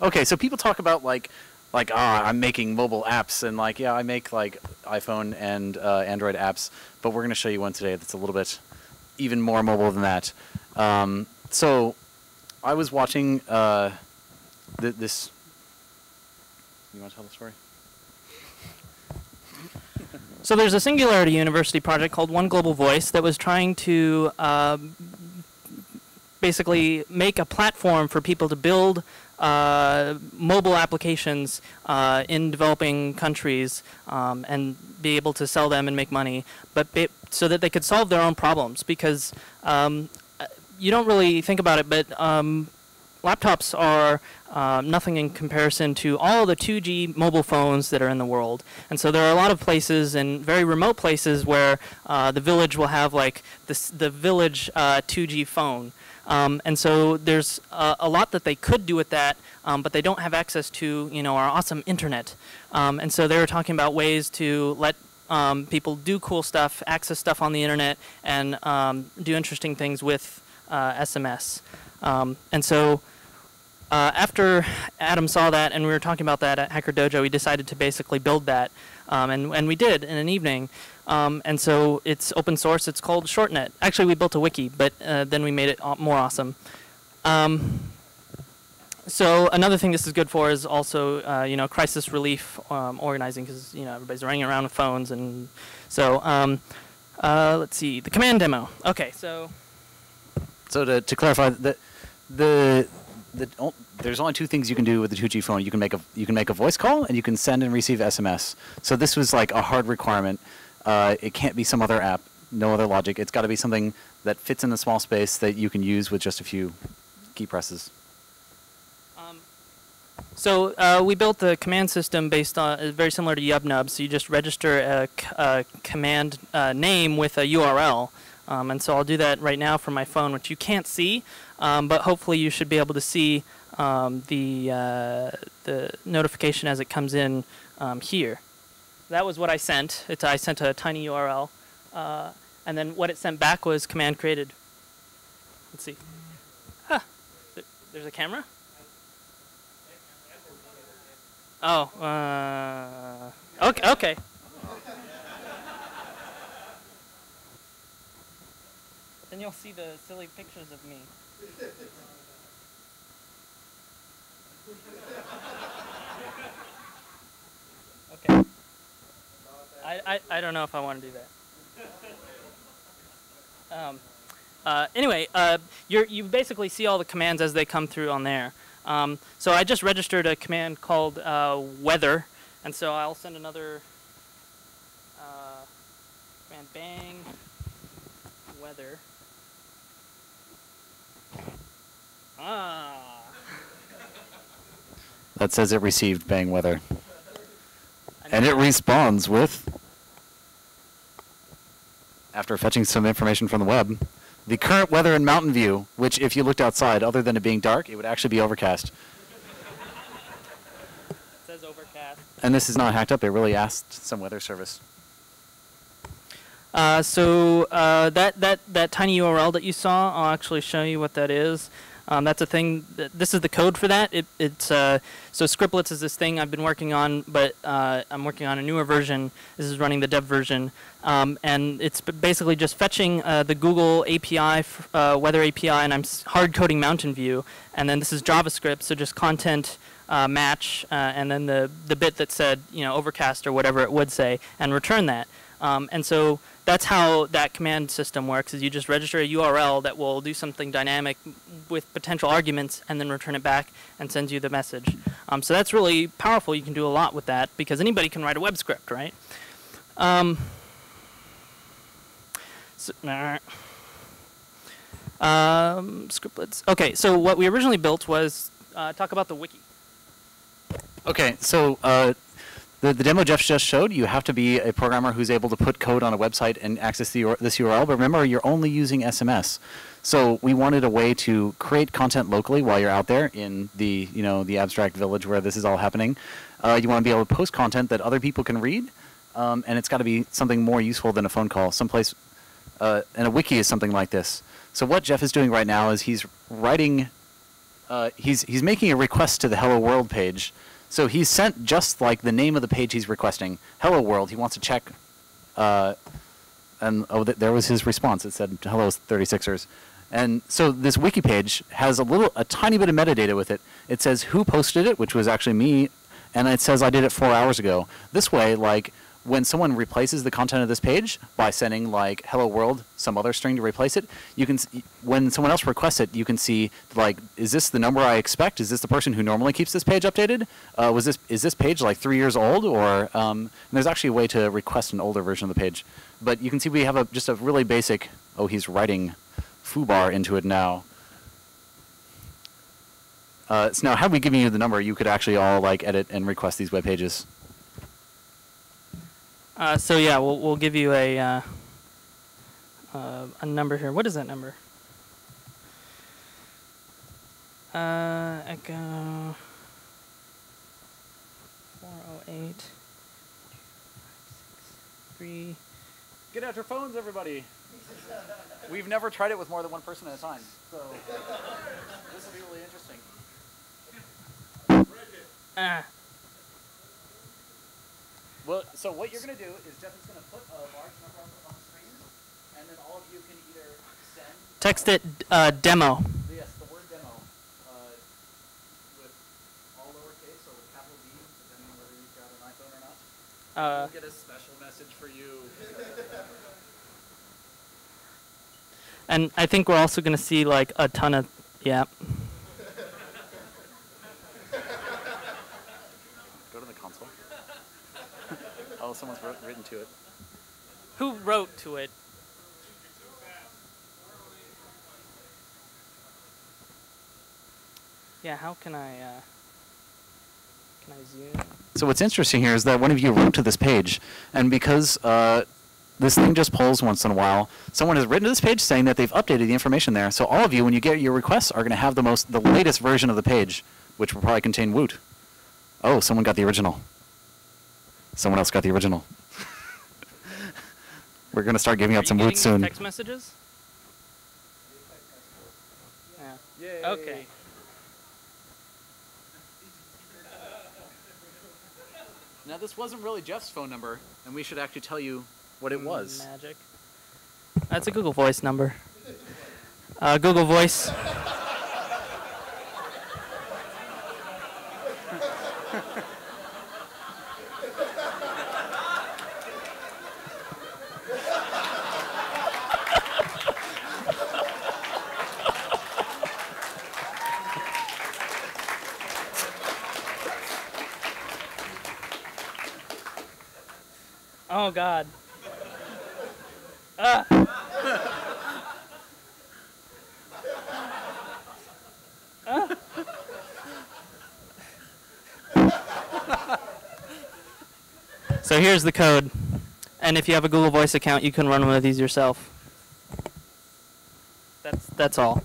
Okay, so people talk about I'm making mobile apps, and yeah, I make like iPhone and Android apps, but we're going to show you one today that's a little bit even more mobile than that. So I was watching this. You want to tell the story? So there's a Singularity University project called One Global Voice that was trying to basically make a platform for people to build mobile applications in developing countries and be able to sell them and make money, but so that they could solve their own problems. Because you don't really think about it, but laptops are nothing in comparison to all the 2G mobile phones that are in the world. And so there are a lot of places, and very remote places, where the village will have like the village 2G phone. And so there's a lot that they could do with that, but they don't have access to, our awesome internet. And so they were talking about ways to let people do cool stuff, access stuff on the internet, and do interesting things with SMS. And so after Adam saw that, and we were talking about that at Hacker Dojo, we decided to basically build that. And we did in an evening. And so it's open source. It's called ShortNet. Actually, we built a wiki, but then we made it more awesome. So another thing this is good for is also, crisis relief organizing, because, everybody's running around with phones. And so let's see, the command demo. Okay, so. So to clarify, there's only two things you can do with the 2G phone. You can make a voice call, and you can send and receive SMS. So this was like a hard requirement. It can't be some other app, no other logic. It's got to be something that fits in a small space that you can use with just a few key presses. So we built the command system based on very similar to Yubnub. So you just register a command name with a URL. And so I'll do that right now from my phone, which you can't see, but hopefully you should be able to see the notification as it comes in here. That was what I sent. I sent a tiny URL, and then what it sent back was command created. Let's see. Huh. There's a camera? Oh. Okay. Then you'll see the silly pictures of me. Okay. I don't know if I want to do that. Anyway, you basically see all the commands as they come through on there. So I just registered a command called weather, and so I'll send another command bang weather. That says it received bang weather. And it responds with, after fetching some information from the web, the current weather in Mountain View, which if you looked outside, other than it being dark, it would actually be overcast. It says overcast. And this is not hacked up. It really asked some weather service. So that tiny URL that you saw, I'll actually show you what that is. That's a thing. This is the code for that. So scriptlets is this thing I've been working on, but I'm working on a newer version. This is running the dev version, and it's basically just fetching the Google API, weather API, and I'm hard coding Mountain View. And then this is JavaScript, so just content match, and then the bit that said overcast or whatever it would say, and return that. And so that's how that command system works, is you just register a URL that will do something dynamic with potential arguments and then return it back and sends you the message. So that's really powerful. You can do a lot with that because anybody can write a web script, right? Scriptlets. Okay, so what we originally built was talk about the wiki. Okay, so the demo Jeff just showed, you have to be a programmer who's able to put code on a website and access this URL. But remember, you're only using SMS. So we wanted a way to create content locally while you're out there in the the abstract village where this is all happening. You want to be able to post content that other people can read, and it's got to be something more useful than a phone call. Someplace, and a wiki is something like this. So what Jeff is doing right now is he's writing he's making a request to the Hello World page. So he's sent just like the name of the page he's requesting, Hello World. He wants to check, and there was his response. It said Hello 36ers. And so this wiki page has a tiny bit of metadata with it. It says who posted it, which was actually me, and it says I did it 4 hours ago. This way, like, when someone replaces the content of this page by sending like hello world some other string to replace it, you can when someone else requests it, you can see like, is this the number I expect? Is this the person who normally keeps this page updated? Is this page like 3 years old? Or and there's actually a way to request an older version of the page. But you can see we have just a really basic. Oh, he's writing foobar into it now. So now, had we given you the number, you could actually all like edit and request these web pages. So yeah, we'll give you a number here. What is that number? Echo 408 3. Get out your phones, everybody. We've never tried it with more than one person at a time, so this will be really interesting. Well, so what you're going to do is Jeff is going to put a large number on the screen, and then all of you can either send... Text it demo. Yes, the word demo, with all lowercase, so capital D, depending on whether you've got an iPhone or not. We'll get a special message for you. And I think we're also going to see like a ton of, yeah. Go to the console. Oh, someone's written to it. Who wrote to it? Yeah, how can I zoom? So what's interesting here is that one of you wrote to this page, and because this thing just polls once in a while, someone has written to this page saying that they've updated the information there. So all of you, when you get your requests, are going to have the latest version of the page, which will probably contain Woot. Oh, someone got the original. Someone else got the original. We're going to start giving out some Woot soon. Text messages? Yeah. Yay. Okay. Now this wasn't really Jeff's phone number, and we should actually tell you what it was. Magic. That's a Google Voice number. Google Voice. Oh God. So here's the code. And if you have a Google Voice account, you can run one of these yourself. That's all.